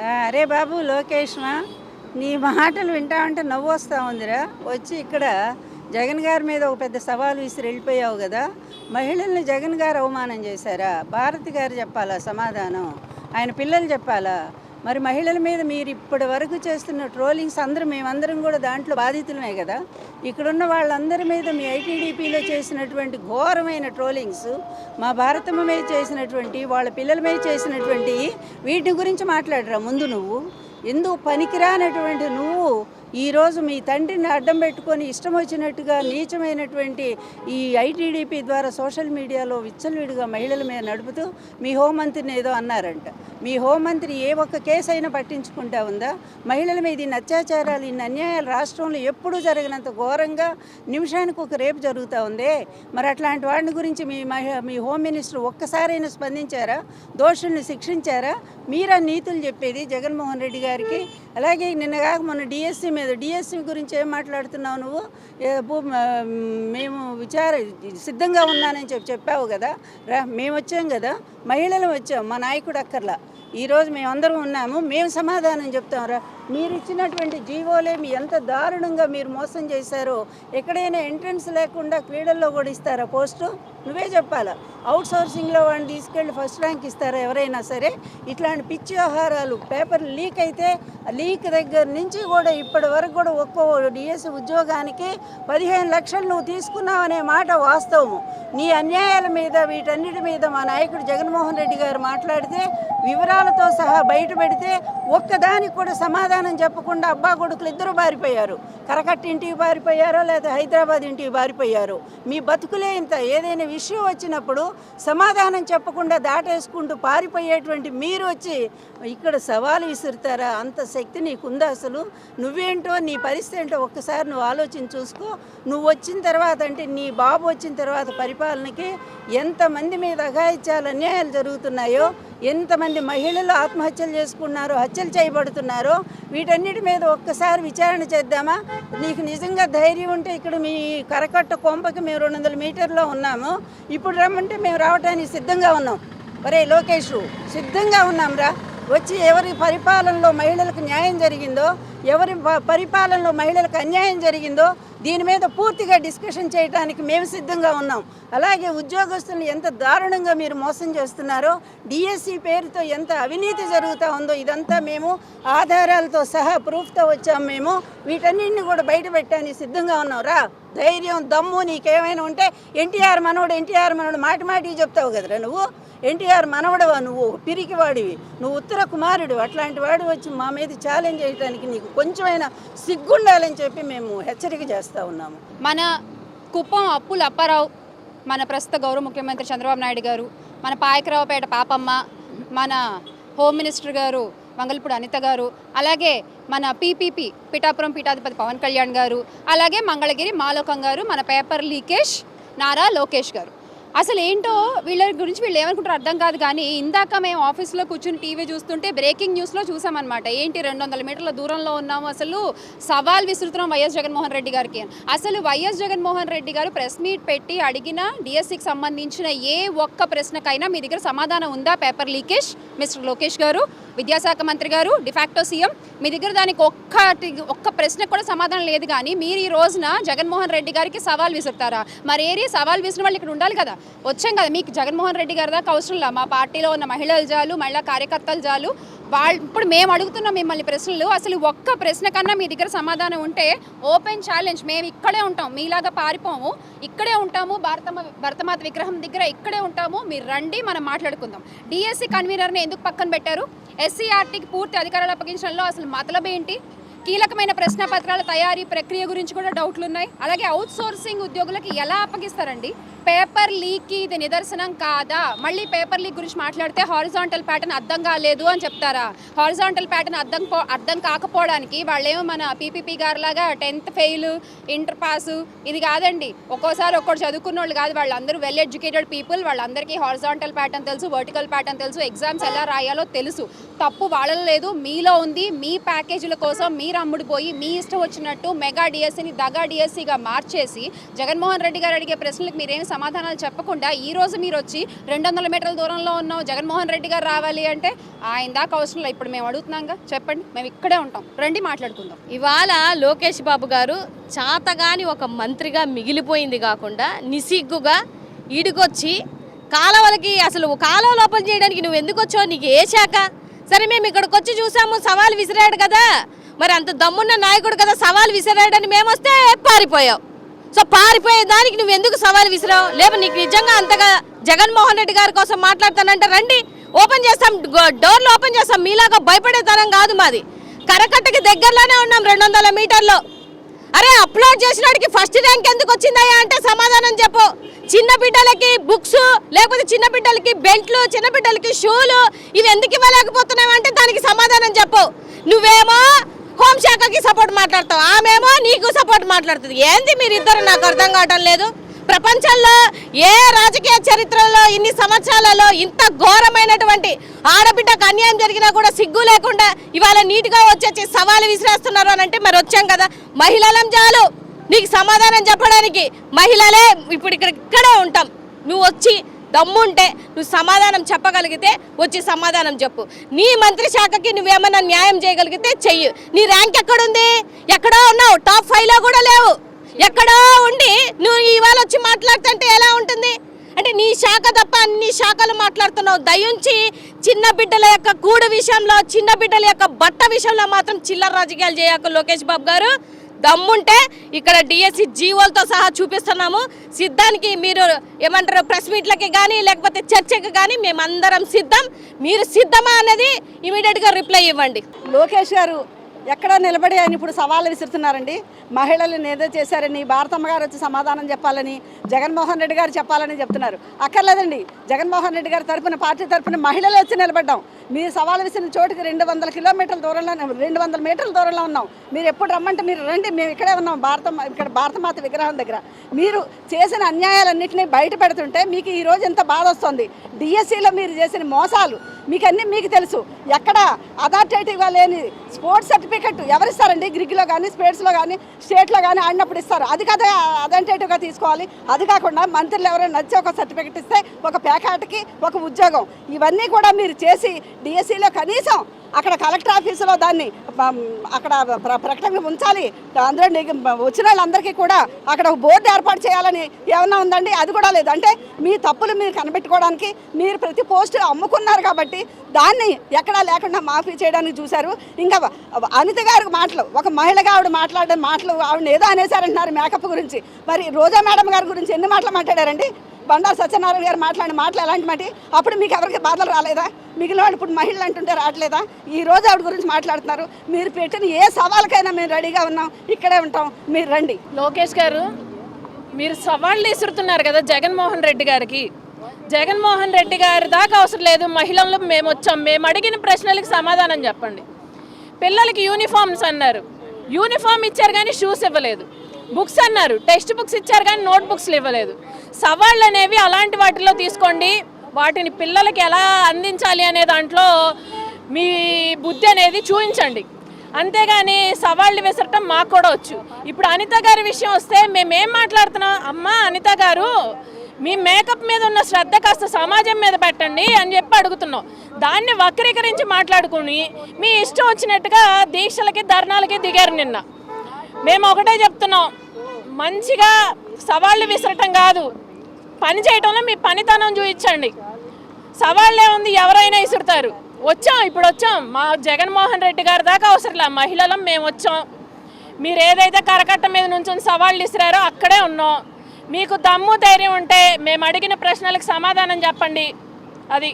అరే బాబు లోకేష్మా, నీ మాటలు వింటా ఉంటే నవ్వు వస్తూ ఉందిరా. వచ్చి ఇక్కడ జగన్ గారి మీద ఒక పెద్ద సవాలు విసిరి వెళ్ళిపోయావు కదా. మహిళల్ని జగన్ గారు అవమానం చేశారా? భారతి గారు చెప్పాలా సమాధానం? ఆయన పిల్లలు చెప్పాలా? మరి మహిళల మీద మీరు ఇప్పటి వరకు చేస్తున్న ట్రోలింగ్స్ మేమందరం కూడా దాంట్లో బాధితులమే కదా. ఇక్కడున్న వాళ్ళందరి మీద మీ ఐటీడీపీలో చేసినటువంటి ఘోరమైన ట్రోలింగ్స్, మా భారతమ్మ మీద చేసినటువంటి, వాళ్ళ పిల్లల మీద చేసినటువంటి వీటి గురించి మాట్లాడరా ముందు నువ్వు. ఎందుకు పనికిరానటువంటి నువ్వు ఈరోజు మీ తండ్రిని అడ్డం పెట్టుకొని ఇష్టం వచ్చినట్టుగా నీచమైనటువంటి ఈ ఐటీడీపీ ద్వారా సోషల్ మీడియాలో విచ్చలవిడిగా మహిళల మీద నడుపుతూ మీ హోంమంత్రిని ఏదో అన్నారంట. మీ హోంమంత్రి ఏ ఒక్క కేసు అయినా పట్టించుకుంటా ఉందా? మహిళల మీద ఇన్ని అత్యాచారాలు, ఇన్ని అన్యాయాలు రాష్ట్రంలో ఎప్పుడూ జరగనంత ఘోరంగా నిమిషానికి ఒక రేపు జరుగుతూ ఉందే. మరి అట్లాంటి వాడిని గురించి మీ హోమ్ మినిస్టర్ ఒక్కసారైనా స్పందించారా? దోషుల్ని శిక్షించారా? మీరా నీతులు చెప్పేది జగన్మోహన్ రెడ్డి గారికి? అలాగే నిన్నగాక మొన్న డిఎస్సి గురించి ఏం మాట్లాడుతున్నావు నువ్వు? మేము సిద్ధంగా ఉన్నానని చెప్పావు కదా. మేము వచ్చాం కదా, మహిళలు వచ్చాం, మా నాయకుడు అక్కర్లా. ఈరోజు మేమందరం ఉన్నాము, మేము సమాధానం చెప్తాంరా. మీరు ఇచ్చినటువంటి జీవోలే మీ ఎంత దారుణంగా మీరు మోసం చేశారో. ఎక్కడైనా ఎంట్రన్స్ లేకుండా క్రీడల్లో కూడా ఇస్తారా పోస్టు? నువ్వే చెప్పాలా. అవుట్ సోర్సింగ్లో వాడిని తీసుకెళ్ళి ఫస్ట్ ర్యాంక్ ఇస్తారా ఎవరైనా సరే? ఇట్లాంటి పిచ్చి వ్యవహారాలు, పేపర్ లీక్ అయితే లీక్ దగ్గర నుంచి కూడా ఇప్పటి వరకు కూడా ఒక్కో డిఎస్సి ఉద్యోగానికి 15 లక్షలు నువ్వు తీసుకున్నావు అనే మాట వాస్తవము. నీ అన్యాయాల మీద వీటన్నిటి మీద మా నాయకుడు జగన్మోహన్ రెడ్డి గారు మాట్లాడితే, వివరాలతో సహా బయట పెడితే ఒక్కదానికి కూడా సమాధానం చెప్పకుండా అబ్బా కొడుకులు ఇద్దరు పారిపోయారు. కరకట్ట ఇంటికి పారిపోయారో లేదా హైదరాబాద్ ఇంటికి పారిపోయారు. మీ బతుకులే ఇంత. ఏదైనా విషయం వచ్చినప్పుడు సమాధానం చెప్పకుండా దాటేసుకుంటూ పారిపోయేటువంటి మీరు వచ్చి ఇక్కడ సవాలు విసురుతారా? అంత శక్తి నీకుందా అసలు? నువ్వేంటో, నీ పరిస్థితి ఏంటో ఒక్కసారి నువ్వు ఆలోచన చూసుకో. నువ్వు వచ్చిన తర్వాత, అంటే నీ బాబు వచ్చిన తర్వాత పరిపాలనకి ఎంతమంది మీద అఘాయిత్యాలు, అన్యాయాలు జరుగుతున్నాయో, ఎంతమంది మహిళలు ఆత్మహత్యలు చేసుకున్నారో, హత్యలు చేయబడుతున్నారో, వీటన్నిటి మీద ఒక్కసారి విచారణ చేద్దామా? నీకు నిజంగా ధైర్యం ఉంటే ఇక్కడ మీ కరకట్ట కొంపకి మేము 200 మీటర్లో ఉన్నాము, ఇప్పుడు రమ్మంటే మేము రావడానికి సిద్ధంగా ఉన్నాం. ఒరే లోకేష్, సిద్ధంగా ఉన్నాం రా. వచ్చి ఎవరి పరిపాలనలో మహిళలకు న్యాయం జరిగిందో, ఎవరి పరిపాలనలో మహిళలకు అన్యాయం జరిగిందో దీని మీద పూర్తిగా డిస్కషన్ చేయడానికి మేము సిద్ధంగా ఉన్నాం. అలాగే ఉద్యోగస్తులను ఎంత దారుణంగా మీరు మోసం చేస్తున్నారో, డిఎస్సి పేరుతో ఎంత అవినీతి జరుగుతూ ఉందో, ఇదంతా మేము ఆధారాలతో సహా ప్రూఫ్తో వచ్చాము. మేము వీటన్నింటినీ కూడా బయట పెట్టడానికి సిద్ధంగా ఉన్నాం. రా, ధైర్యం, దమ్ము నీకేమైనా ఉంటే ఎన్టీఆర్ మనవడు మాటికి చెప్తావు కదరా నువ్వు. ఎన్టీఆర్ మనవడవా నువ్వు? పిరికివాడివి నువ్వు, ఉత్తర కుమారుడు. అట్లాంటి వాడు వచ్చి మా మీద ఛాలెంజ్ చేయడానికి నీకు కొంచెమైనా సిగ్గుండాలని చెప్పి మేము హెచ్చరిక చేస్తూ ఉన్నాము. మన కుప్పం అప్పుల అప్పారావు, మన ప్రస్తుత గౌరవ ముఖ్యమంత్రి చంద్రబాబు నాయుడు గారు, మన పాయకరావుపేట పాపమ్మ, మన హోమ్ మినిస్టర్ గారు వంగల్పూడి అనిత గారు, అలాగే మన పీపీపీ పిఠాపురం పీఠాధిపతి పవన్ కళ్యాణ్ గారు, అలాగే మంగళగిరి మాలోకం గారు, మన పేపర్ లీకేష్ నారా లోకేష్ గారు. అసలు ఏంటో వీళ్ళ గురించి వీళ్ళు ఏమనుకుంటారో అర్థం కాదు. కానీ ఇందాక మేము ఆఫీస్లో కూర్చుని టీవీ చూస్తుంటే బ్రేకింగ్ న్యూస్లో చూసామన్నమాట. ఏంటి 200 మీటర్ల దూరంలో ఉన్నాము, అసలు సవాల్ విసురుతున్నాం వైఎస్ జగన్మోహన్ రెడ్డి గారికి. అసలు వైఎస్ జగన్మోహన్ రెడ్డి గారు ప్రెస్ మీట్ పెట్టి అడిగిన డిఎస్సికి సంబంధించిన ఏ ఒక్క ప్రశ్నకైనా మీ దగ్గర సమాధానం ఉందా? పేపర్ లీకేష్ మిస్టర్ లోకేష్ గారు, విద్యాశాఖ మంత్రి గారు, డిఫాక్టో సీఎం, మీ దగ్గర దానికి ఒక్క ప్రశ్నకు కూడా సమాధానం లేదు. కానీ మీరు ఈ రోజున జగన్మోహన్ రెడ్డి గారికి సవాల్ విసురుతారా? మరి ఏరి సవాల్ విసిరిన వాళ్ళు ఇక్కడ ఉండాలి కదా. వచ్చాం కదా, మీకు జగన్మోహన్ రెడ్డి గారి దాకా అవసరంలా. మా పార్టీలో ఉన్న మహిళలు జాలు, మహిళా కార్యకర్తలు జాలు. ఇప్పుడు మేము అడుగుతున్నాం మిమ్మల్ని ప్రశ్నలు. అసలు ఒక్క ప్రశ్న కన్నా మీ దగ్గర సమాధానం ఉంటే ఓపెన్ ఛాలెంజ్, మేము ఇక్కడే ఉంటాం, మీలాగా పారిపోము, ఇక్కడే ఉంటాము, భరతమాత విగ్రహం దగ్గర ఇక్కడే ఉంటాము, మీరు రండి, మనం మాట్లాడుకుందాం. డిఎస్సి కన్వీనర్ని ఎందుకు పక్కన పెట్టారు? ఎస్సీఆర్టీకి పూర్తి అధికారాలు అప్పగించడంలో అసలు మతలబ్ ఏంటి? కీలకమైన ప్రశ్న పత్రాల తయారీ ప్రక్రియ గురించి కూడా డౌట్లు ఉన్నాయి. అలాగే అవుట్ సోర్సింగ్ ఉద్యోగులకి ఎలా అప్పగిస్తారండి? పేపర్ లీక్కి ఇది నిదర్శనం కాదా? మళ్ళీ పేపర్ లీక్ గురించి మాట్లాడితే హారిజాంటల్ ప్యాటర్న్ అర్థం కాలేదు అని చెప్తారా? హారిజాంటల్ ప్యాటర్న్ అర్థం కాకపోవడానికి వాళ్ళేమో మన పీపీపీ గారిలాగా 10th ఫెయిల్, ఇంటర్ పాసు ఇది కాదండి. ఒక్కోసారి ఒక్కటి చదువుకున్న వాళ్ళు కాదు, వాళ్ళందరూ వెల్ ఎడ్యుకేటెడ్ పీపుల్. వాళ్ళందరికీ హారిజాంటల్ ప్యాటర్న్ తెలుసు, వర్టికల్ ప్యాటర్న్ తెలుసు, ఎగ్జామ్స్ ఎలా రాయాలో తెలుసు. తప్పు వాళ్ళలో లేదు, మీలో ఉంది. మీ ప్యాకేజీల కోసం, మీ మీరు అమ్ముడుపోయి మీ ఇష్టం వచ్చినట్టు మెగా డిఎస్సిని దగా డిఎస్సిగా మార్చేసి జగన్మోహన్ రెడ్డి గారు అడిగే ప్రశ్నలకు మీరేమి సమాధానాలు చెప్పకుండా ఈ రోజు మీరు వచ్చి 200 మీటర్ల దూరంలో ఉన్న జగన్మోహన్ రెడ్డి గారు రావాలి అంటే ఆయన దాకా అవసరం లేదు. ఇప్పుడు మేము అడుగుతున్నాగా, చెప్పండి, మేము ఇక్కడే ఉంటాం, రండి మాట్లాడుకుందాం. ఇవాళ లోకేష్ బాబు గారు చాతగాని ఒక మంత్రిగా మిగిలిపోయింది కాకుండా నిసిగ్గుగా ఈడుకొచ్చి కాలువలకి అసలు కాలువలు ఓపెన్ చేయడానికి నువ్వు ఎందుకు వచ్చావు, నీకు ఏ శాఖ? సరే మేము ఇక్కడికి వచ్చి చూసాము, సవాల్ విసిరాడు కదా, మరి అంత దమ్మున్న నాయకుడు కదా సవాల్ విసిరాడని మేము వస్తే పారిపోయావు. సో పారిపోయే దానికి నువ్వు ఎందుకు సవాల్ విసిరావు? లేకపోతే నీకు నిజంగా అంతగా జగన్మోహన్ రెడ్డి గారి కోసం మాట్లాడతానంటే రండి, ఓపెన్ చేస్తాం, డోర్లు ఓపెన్ చేస్తాం. మీలాగా భయపడే తరం కాదు మాది. కరకట్టకి దగ్గరలోనే ఉన్నాం 200 మీటర్లో. అరే అప్లోడ్ చేసినాడికి ఫస్ట్ ర్యాంక్ ఎందుకు వచ్చిందయ్యా అంటే సమాధానం చెప్పు. చిన్న బిడ్డలకి బుక్స్, లేకపోతే చిన్న బిడ్డలకి బెల్ట్లు, చిన్న బిడ్డలకి షూలు, ఇవి ఎందుకు ఇవ్వలేకపోతున్నావు అంటే దానికి సమాధానం చెప్పు. నువ్వేమో హోంశాఖకి సపోర్ట్ మాట్లాడతావు, ఆమెమో నీకు సపోర్ట్ మాట్లాడుతుంది. ఏంది మీరిద్దరు నాకు అర్థం కావటం లేదు. ప్రపంచంలో ఏ రాజకీయ చరిత్రలో ఇన్ని సంవత్సరాలలో ఇంత ఘోరమైనటువంటి ఆడబిడ్డకు అన్యాయం జరిగినా కూడా సిగ్గు లేకుండా ఇవాళ నీట్గా వచ్చేసి సవాలు విసిరేస్తున్నారు అని అంటే మరి వచ్చాం కదా. మహిళలం చాలు నీకు సమాధానం చెప్పడానికి, మహిళలే ఇప్పుడు ఇక్కడే ఉంటాం. నువ్వు వచ్చి దమ్ముంటే నువ్వు సమాధానం చెప్పగలిగితే వచ్చి సమాధానం చెప్పు. నీ మంత్రి శాఖకి నువ్వేమన్నా న్యాయం చేయగలిగితే చెయ్యి. నీ ర్యాంక్ ఎక్కడుంది? ఎక్కడో ఉన్నావు, టాప్ 5లో కూడా లేవు. ఎక్కడో ఉండి నువ్వు ఇవాళ వచ్చి మాట్లాడుతుంటే ఎలా ఉంటుంది? అంటే నీ శాఖ తప్ప అన్ని శాఖలు మాట్లాడుతున్నావు. దయించి చిన్న బిడ్డల యొక్క కూడు విషయంలో, చిన్న బిడ్డల యొక్క బట్ట విషయంలో మాత్రం చిల్లర రాజకీయాలు చేయక లోకేష్ బాబు గారు. దమ్ముంటే ఇక్కడ డిఎస్సి జీవోలతో సహా చూపిస్తున్నాము. సిద్ధానికి మీరు ఏమంటారు, ప్రెస్ మీట్లకి కానీ లేకపోతే చర్చకి కానీ మేమందరం సిద్ధం. మీరు సిద్ధమా అనేది ఇమీడియట్గా రిప్లై ఇవ్వండి. లోకేష్ గారు ఎక్కడో నిలబడి ఆయన ఇప్పుడు సవాళ్ళు విసురుతున్నారండి. మహిళలను ఏదో చేశారని భారతమ్మ గారు వచ్చి సమాధానం చెప్పాలని, జగన్మోహన్ రెడ్డి గారు చెప్పాలని చెప్తున్నారు. అక్కర్లేదండి, జగన్మోహన్ రెడ్డి గారి తరఫున, పార్టీ తరఫున మహిళలు వచ్చి నిలబడ్డాం. మీరు సవాలు విసిరిన చోటుకి 200 కిలోమీటర్ల దూరంలో, 200 మీటర్ల దూరంలో ఉన్నాం. మీరు ఎప్పుడు రమ్మంటే మీరు రండి, మేము ఇక్కడే ఉన్నాం, ఇక్కడ భారతమాత విగ్రహం దగ్గర. మీరు చేసిన అన్యాయాలన్నింటినీ బయట పెడుతుంటే మీకు ఈరోజు ఎంత బాధ వస్తుంది. డిఎస్సిలో మీరు చేసిన మోసాలు మీకు తెలుసు. ఎక్కడ అథారిటేటివ్గా లేని స్పోర్ట్స్ సర్టిఫికెట్ ఎవరిస్తారండి? గ్రిగ్లో కానీ, స్పోర్ట్స్లో కానీ, స్టేట్లో కానీ ఆడినప్పుడు ఇస్తారు. అది కదా అథారిటేటివ్గా తీసుకోవాలి. అది కాకుండా మంత్రులు ఎవరైనా నచ్చి ఒక సర్టిఫికెట్ ఇస్తే ఒక ప్యాకెట్కి ఒక ఉద్యోగం, ఇవన్నీ కూడా మీరు చేసి డిఎస్సిలో కనీసం అక్కడ కలెక్టర్ ఆఫీసులో దాన్ని అక్కడ ప్రకటన ఉంచాలి. అందులో వచ్చిన వాళ్ళందరికీ కూడా అక్కడ బోర్డు ఏర్పాటు చేయాలని ఏమన్నా ఉందండి? అది కూడా లేదు. అంటే మీ తప్పులు మీరు కనిపెట్టుకోవడానికి మీరు ప్రతి పోస్టు అమ్ముకున్నారు కాబట్టి దాన్ని ఎక్కడా లేకుండా మాఫీ చేయడానికి చూశారు. ఇంకా అనిత గారి మాటలు, ఒక మహిళగా ఆవిడ మాట్లాడే మాటలు, ఆవిడ ఏదో అనేసారంటున్నారు మేకప్ గురించి. మరి రోజా మేడం గారి గురించి ఎన్ని మాటలు మాట్లాడారండి? బండారు సత్యనారాయణ గారు మాట్లాడిన మాటలు ఎలాంటి మాట? అప్పుడు మీకు ఎవరికి బాధలు రాలేదా? మిగిలిన వాళ్ళు ఇప్పుడు మహిళలు అంటుంటే రావట్లేదా? ఈ రోజు ఆవిడ గురించి మాట్లాడుతున్నారు. మీరు పెట్టిన ఏ సవాల్కైనా మేము రెడీగా ఉన్నాం, ఇక్కడే ఉంటాం, మీరు రండి. లోకేష్ గారు, మీరు సవాళ్ళు విసురుతున్నారు కదా జగన్మోహన్ రెడ్డి గారికి. జగన్మోహన్ రెడ్డి గారి దాకా అవసరం లేదు. మహిళలు మేము వచ్చాం, మేము అడిగిన ప్రశ్నలకు సమాధానం చెప్పండి. పిల్లలకి యూనిఫామ్స్ అన్నారు, యూనిఫామ్ ఇచ్చారు కానీ షూస్ ఇవ్వలేదు. బుక్స్ అన్నారు, టెక్స్ట్ బుక్స్ ఇచ్చారు కానీ నోట్ బుక్స్లు ఇవ్వలేదు. సవాళ్ళు అనేవి అలాంటి వాటిలో తీసుకోండి, వాటిని పిల్లలకి ఎలా అందించాలి అనే దాంట్లో మీ బుద్ధి అనేది చూపించండి. అంతేగాని సవాళ్ళు విసరటం మాకు కూడా వచ్చు. ఇప్పుడు అనిత గారి విషయం వస్తే మేమేం మాట్లాడుతున్నాం? అమ్మ అనిత గారు, మీ మేకప్ మీద ఉన్న శ్రద్ధ కాస్త సమాజం మీద పెట్టండి అని చెప్పి అడుగుతున్నాం. దాన్ని వక్రీకరించి మాట్లాడుకుని మీ ఇష్టం వచ్చినట్టుగా దీక్షలకి ధర్నాలకి దిగారు నిన్న. మేము ఒకటే చెప్తున్నాం, మంచిగా సవాళ్ళు విసరటం కాదు, పని చేయటంలో మీ పనితనం చూపించండి. సవాళ్ళే ఉంది, ఎవరైనా విసురుతారు. వచ్చాం, ఇప్పుడు వచ్చాం, మా జగన్మోహన్ రెడ్డి గారి దాకా అవసరంలే, మహిళలం మేము వచ్చాం. మీరు ఏదైతే కరకట్ట మీద నుంచి సవాళ్ళు విసిరారో అక్కడే ఉన్నాం. మీకు దమ్ము ధైర్యం ఉంటే మేము అడిగిన ప్రశ్నలకు సమాధానం చెప్పండి. అది